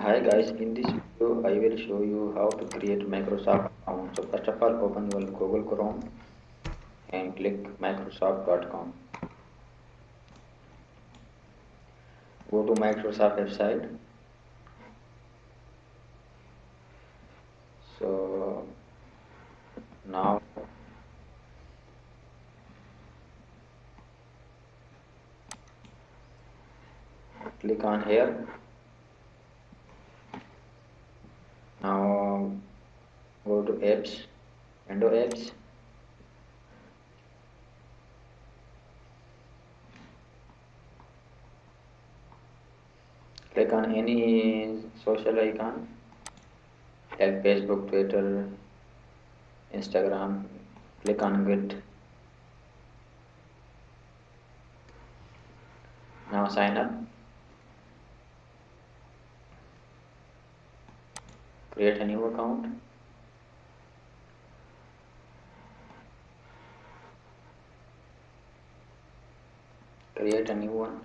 Hi guys, in this video I will show you how to create Microsoft account. So first of all open your Google Chrome and click Microsoft.com. Go to Microsoft website. So now click on here. Now go to apps, window apps. Click on any social icon like Facebook, Twitter, Instagram. Click on Git. Now sign up. Create a new account. Create a new one.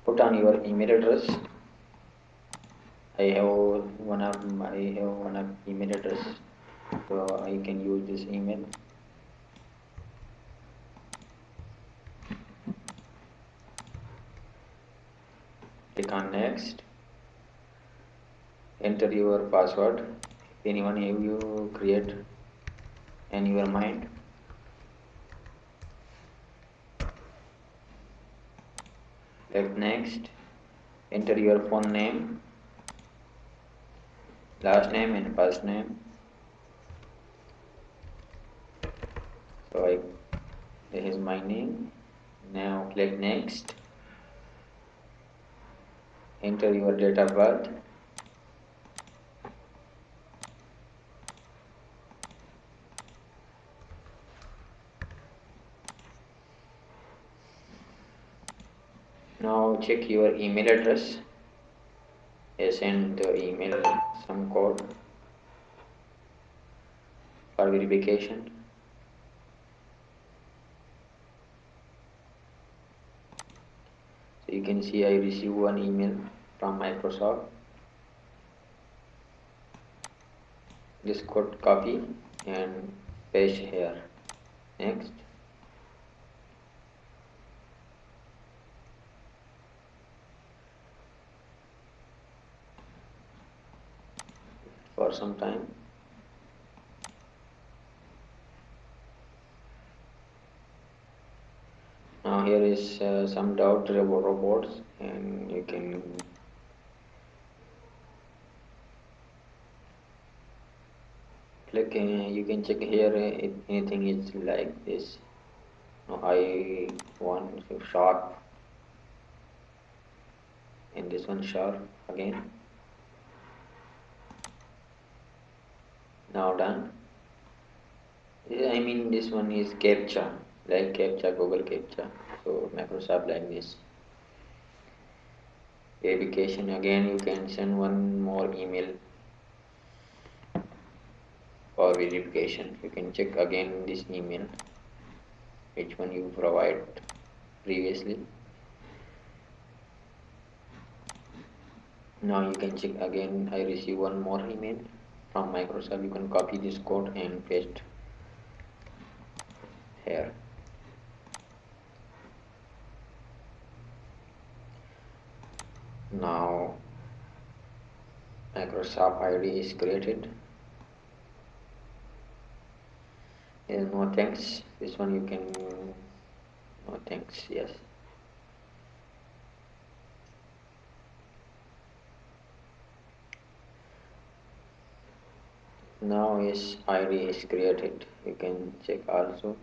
Put on your email address. I have one of email address, so I can use this email. Click on next. Enter your password. If anyone you create in your mind. Click next. Enter your phone name, last name and first name. So this is my name. Now click next. Enter your date of birth. Now check your email address. Send the email some code for verification. So you can see I received one email from Microsoft. This code copy and paste here. Next. For some time. Now here is some doubt robots, and you can click. You can check here if anything is like this. Now I want sharp, and this one sharp again. Now done. I mean this one is captcha, like captcha, Google captcha. So Microsoft like this. Verification again. You can send one more email for verification. You can check again this email, which one you provide previously. Now you can check again. I receive one more email from Microsoft. You can copy this code and paste here. Now Microsoft ID is created. No thanks. This one you can, no thanks, yes. Now his ID is created. You can check also.